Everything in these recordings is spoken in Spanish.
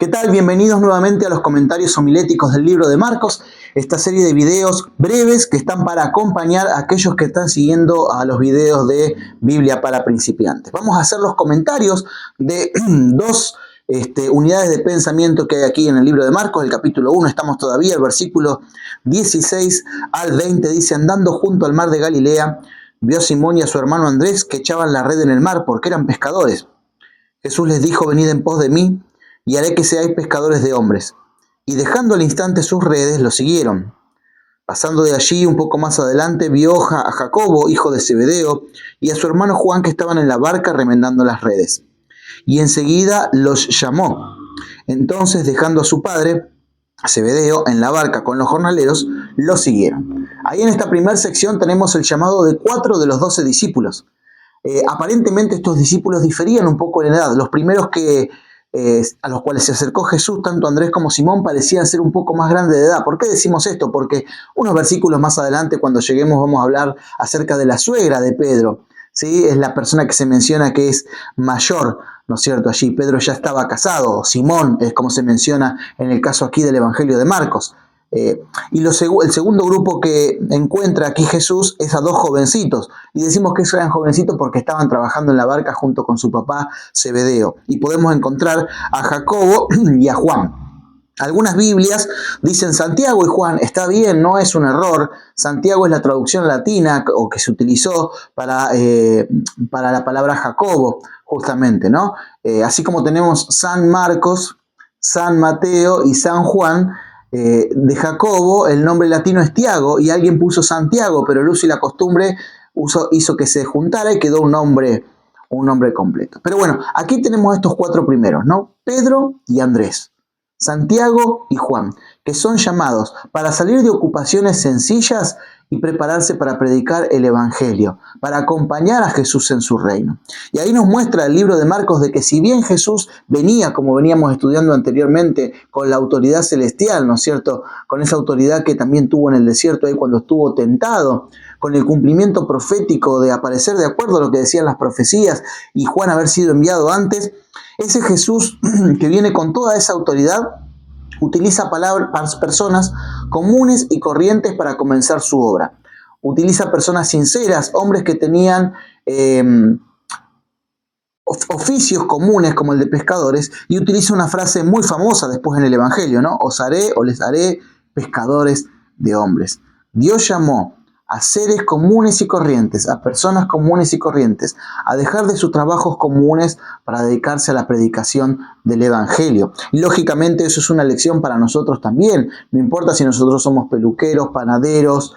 ¿Qué tal? Bienvenidos nuevamente a los comentarios homiléticos del libro de Marcos, esta serie de videos breves que están para acompañar a aquellos que están siguiendo a los videos de Biblia para principiantes. Vamos a hacer los comentarios de dos unidades de pensamiento que hay aquí en el libro de Marcos, el capítulo 1, estamos todavía, el versículo 16 al 20, dice: andando junto al mar de Galilea, vio a Simón y a su hermano Andrés que echaban la red en el mar porque eran pescadores. Jesús les dijo: venid en pos de mí, y haré que seáis pescadores de hombres. Y dejando al instante sus redes, lo siguieron. Pasando de allí un poco más adelante, vio a Jacobo, hijo de Zebedeo, y a su hermano Juan, que estaban en la barca remendando las redes. Y enseguida los llamó. Entonces, dejando a su padre, Zebedeo, en la barca con los jornaleros, lo siguieron. Ahí en esta primera sección tenemos el llamado de 4 de los 12 discípulos. Aparentemente estos discípulos diferían un poco en edad. Los primeros a los cuales se acercó Jesús, tanto Andrés como Simón, parecían ser un poco más grandes de edad. ¿Por qué decimos esto? Porque unos versículos más adelante, cuando lleguemos, vamos a hablar acerca de la suegra de Pedro. ¿Sí? Es la persona que se menciona que es mayor, ¿no es cierto? Allí Pedro ya estaba casado. Simón es como se menciona en el caso aquí del Evangelio de Marcos. Y el segundo grupo que encuentra aquí Jesús es a dos jovencitos. Y decimos que eran jovencitos porque estaban trabajando en la barca junto con su papá Zebedeo. Y podemos encontrar a Jacobo y a Juan. Algunas Biblias dicen Santiago y Juan. Está bien, no es un error. Santiago es la traducción latina o que se utilizó para la palabra Jacobo, justamente, ¿no? Así como tenemos San Marcos, San Mateo y San Juan. De Jacobo, el nombre latino es Tiago, y alguien puso Santiago, pero el uso y la costumbre hizo que se juntara y quedó un nombre completo. Pero bueno, aquí tenemos estos 4 primeros, ¿no? Pedro y Andrés, Santiago y Juan, que son llamados para salir de ocupaciones sencillas y prepararse para predicar el Evangelio, para acompañar a Jesús en su reino. Y ahí nos muestra el libro de Marcos de que si bien Jesús venía, como veníamos estudiando anteriormente, con la autoridad celestial, ¿no es cierto? Con esa autoridad que también tuvo en el desierto ahí cuando estuvo tentado, con el cumplimiento profético de aparecer de acuerdo a lo que decían las profecías y Juan haber sido enviado antes, ese Jesús que viene con toda esa autoridad utiliza personas comunes y corrientes para comenzar su obra. Utiliza personas sinceras, hombres que tenían oficios comunes como el de pescadores, y utiliza una frase muy famosa después en el Evangelio, ¿no? Os haré o les haré pescadores de hombres. Dios llamó a seres comunes y corrientes, a personas comunes y corrientes, a dejar de sus trabajos comunes para dedicarse a la predicación del Evangelio. Y lógicamente eso es una lección para nosotros también. No importa si nosotros somos peluqueros, panaderos,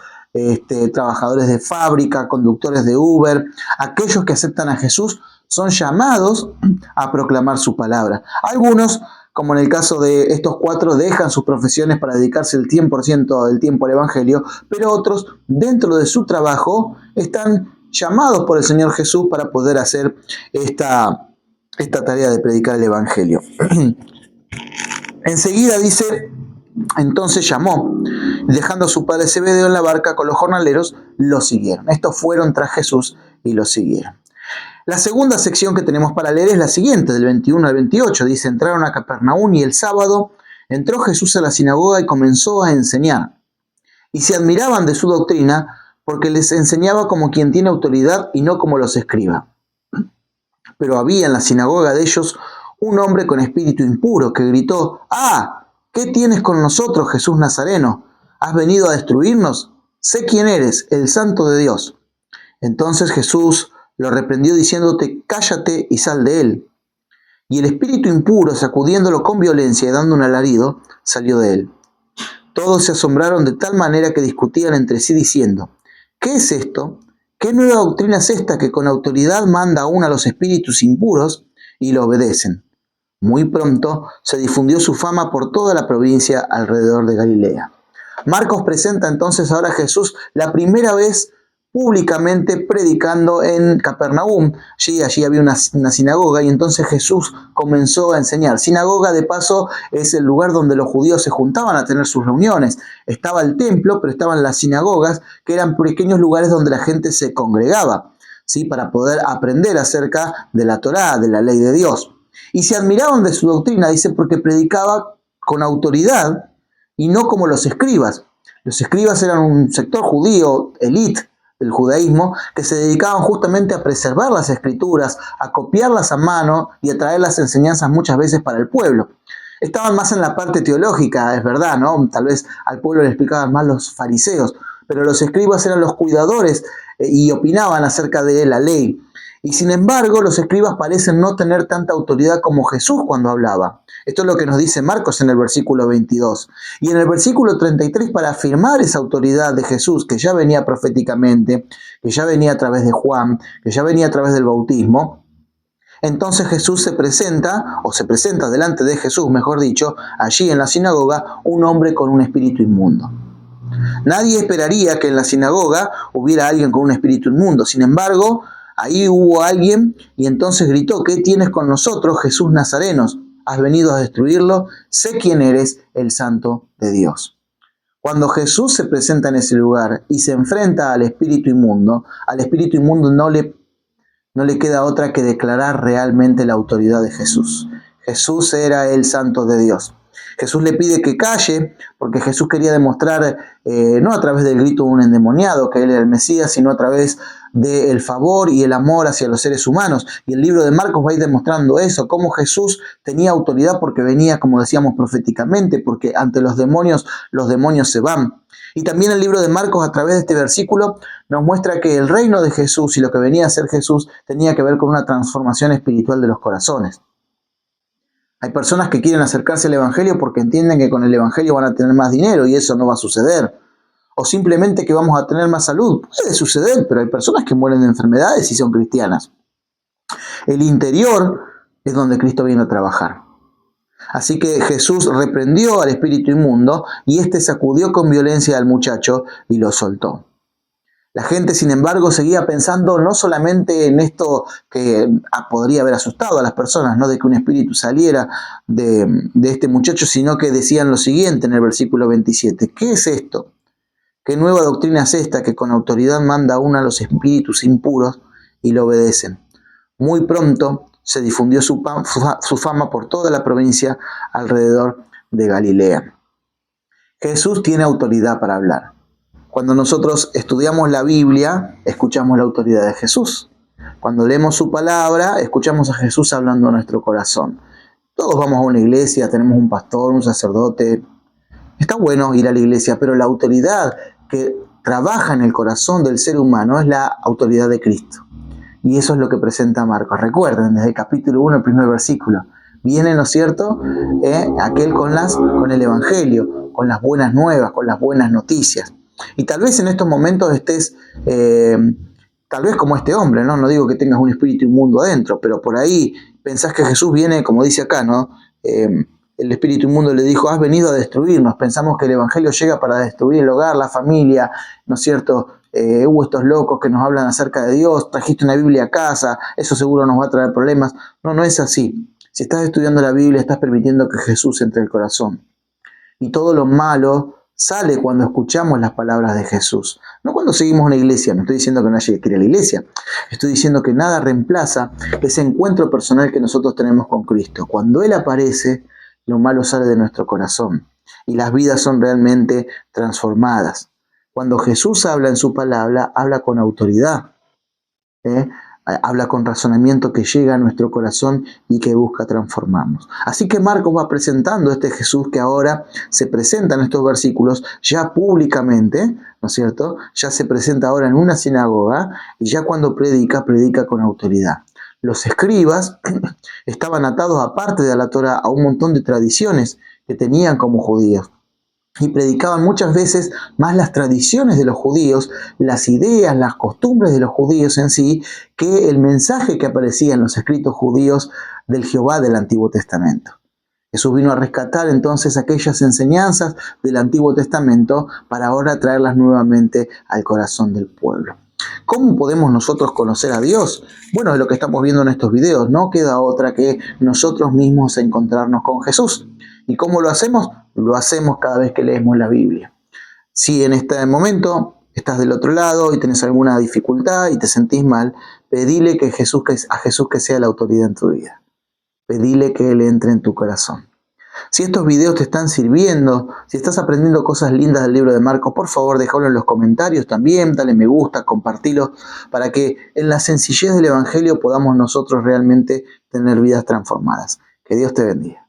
trabajadores de fábrica, conductores de Uber, aquellos que aceptan a Jesús son llamados a proclamar su palabra. Algunos, como en el caso de estos 4, dejan sus profesiones para dedicarse el 100% del tiempo al Evangelio, pero otros, dentro de su trabajo, están llamados por el Señor Jesús para poder hacer esta tarea de predicar el Evangelio. Enseguida dice, entonces llamó, dejando a su padre Zebedeo en la barca con los jornaleros, lo siguieron. Estos fueron tras Jesús y lo siguieron. La segunda sección que tenemos para leer es la siguiente, del 21 al 28. Dice: entraron a Capernaum y el sábado entró Jesús a la sinagoga y comenzó a enseñar. Y se admiraban de su doctrina porque les enseñaba como quien tiene autoridad y no como los escribas. Pero había en la sinagoga de ellos un hombre con espíritu impuro que gritó: ¡Ah! ¿Qué tienes con nosotros, Jesús Nazareno? ¿Has venido a destruirnos? Sé quién eres, el Santo de Dios. Entonces Jesús lo reprendió diciéndote: cállate y sal de él. Y el espíritu impuro, sacudiéndolo con violencia y dando un alarido, salió de él. Todos se asombraron de tal manera que discutían entre sí diciendo: ¿qué es esto? ¿Qué nueva doctrina es esta que con autoridad manda aún a los espíritus impuros y lo obedecen? Muy pronto se difundió su fama por toda la provincia alrededor de Galilea. Marcos presenta entonces ahora a Jesús la primera vez públicamente predicando en Capernaum. Allí había una sinagoga y entonces Jesús comenzó a enseñar. Sinagoga, de paso, es el lugar donde los judíos se juntaban a tener sus reuniones. Estaba el templo, pero estaban las sinagogas, que eran pequeños lugares donde la gente se congregaba, ¿sí? Para poder aprender acerca de la Torá, de la ley de Dios. Y se admiraban de su doctrina, dice, porque predicaba con autoridad y no como los escribas. Los escribas eran un sector judío, élite del judaísmo, que se dedicaban justamente a preservar las escrituras, a copiarlas a mano y a traer las enseñanzas muchas veces para el pueblo. Estaban más en la parte teológica, es verdad, ¿no? Tal vez al pueblo le explicaban más los fariseos, pero los escribas eran los cuidadores y opinaban acerca de la ley. Y sin embargo, los escribas parecen no tener tanta autoridad como Jesús cuando hablaba. Esto es lo que nos dice Marcos en el versículo 22. Y en el versículo 33, para afirmar esa autoridad de Jesús, que ya venía proféticamente, que ya venía a través de Juan, que ya venía a través del bautismo, entonces Jesús se presenta delante de Jesús, mejor dicho, allí en la sinagoga, un hombre con un espíritu inmundo. Nadie esperaría que en la sinagoga hubiera alguien con un espíritu inmundo. Sin embargo, ahí hubo alguien y entonces gritó: ¿qué tienes con nosotros, Jesús Nazareno? ¿Has venido a destruirlo? Sé quién eres, el Santo de Dios. Cuando Jesús se presenta en ese lugar y se enfrenta al espíritu inmundo no le queda otra que declarar realmente la autoridad de Jesús. Jesús era el Santo de Dios. Jesús le pide que calle, porque Jesús quería demostrar, no a través del grito de un endemoniado, que él era el Mesías, sino a través del favor y el amor hacia los seres humanos. Y el libro de Marcos va a ir demostrando eso, cómo Jesús tenía autoridad porque venía, como decíamos, proféticamente, porque ante los demonios se van. Y también el libro de Marcos, a través de este versículo, nos muestra que el reino de Jesús y lo que venía a ser Jesús tenía que ver con una transformación espiritual de los corazones. Hay personas que quieren acercarse al Evangelio porque entienden que con el Evangelio van a tener más dinero y eso no va a suceder. O simplemente que vamos a tener más salud. Puede suceder, pero hay personas que mueren de enfermedades y son cristianas. El interior es donde Cristo viene a trabajar. Así que Jesús reprendió al espíritu inmundo y éste sacudió con violencia al muchacho y lo soltó. La gente, sin embargo, seguía pensando no solamente en esto que podría haber asustado a las personas, no de que un espíritu saliera de este muchacho, sino que decían lo siguiente en el versículo 27. ¿Qué es esto? ¿Qué nueva doctrina es esta que con autoridad manda aún a los espíritus impuros y lo obedecen? Muy pronto se difundió su fama por toda la provincia alrededor de Galilea. Jesús tiene autoridad para hablar. Cuando nosotros estudiamos la Biblia, escuchamos la autoridad de Jesús. Cuando leemos su palabra, escuchamos a Jesús hablando a nuestro corazón. Todos vamos a una iglesia, tenemos un pastor, un sacerdote. Está bueno ir a la iglesia, pero la autoridad que trabaja en el corazón del ser humano es la autoridad de Cristo. Y eso es lo que presenta Marcos. Recuerden, desde el capítulo 1, el primer versículo. Viene, ¿no es cierto?, aquel con el Evangelio, con las buenas nuevas, con las buenas noticias. Y tal vez en estos momentos estés, tal vez como este hombre, ¿no? No digo que tengas un espíritu inmundo adentro, pero por ahí pensás que Jesús viene, como dice acá, ¿no? El espíritu inmundo le dijo: has venido a destruirnos. Pensamos que el Evangelio llega para destruir el hogar, la familia, ¿no es cierto? Hubo estos locos que nos hablan acerca de Dios, trajiste una Biblia a casa, eso seguro nos va a traer problemas. No, no es así. Si estás estudiando la Biblia, estás permitiendo que Jesús entre el corazón. Y todo lo malo sale cuando escuchamos las palabras de Jesús. No cuando seguimos una iglesia. No estoy diciendo que no haya que ir a la iglesia. Estoy diciendo que nada reemplaza ese encuentro personal que nosotros tenemos con Cristo. Cuando Él aparece, lo malo sale de nuestro corazón y las vidas son realmente transformadas. Cuando Jesús habla en su palabra, habla con autoridad, habla con razonamiento que llega a nuestro corazón y que busca transformarnos. Así que Marcos va presentando a este Jesús que ahora se presenta en estos versículos ya públicamente, ¿no es cierto? Ya se presenta ahora en una sinagoga y ya cuando predica con autoridad. Los escribas estaban atados, aparte de la Torá, a un montón de tradiciones que tenían como judíos. Y predicaban muchas veces más las tradiciones de los judíos, las ideas, las costumbres de los judíos en sí, que el mensaje que aparecía en los escritos judíos del Jehová del Antiguo Testamento. Jesús vino a rescatar entonces aquellas enseñanzas del Antiguo Testamento para ahora traerlas nuevamente al corazón del pueblo. ¿Cómo podemos nosotros conocer a Dios? Bueno, es lo que estamos viendo en estos videos. No queda otra que nosotros mismos encontrarnos con Jesús. ¿Y cómo lo hacemos? Lo hacemos cada vez que leemos la Biblia. Si en este momento estás del otro lado y tenés alguna dificultad y te sentís mal, pedile a Jesús que sea la autoridad en tu vida. pedile que Él entre en tu corazón. Si estos videos te están sirviendo, si estás aprendiendo cosas lindas del libro de Marcos, por favor déjalo en los comentarios también, dale me gusta, compartilo, para que en la sencillez del Evangelio podamos nosotros realmente tener vidas transformadas. Que Dios te bendiga.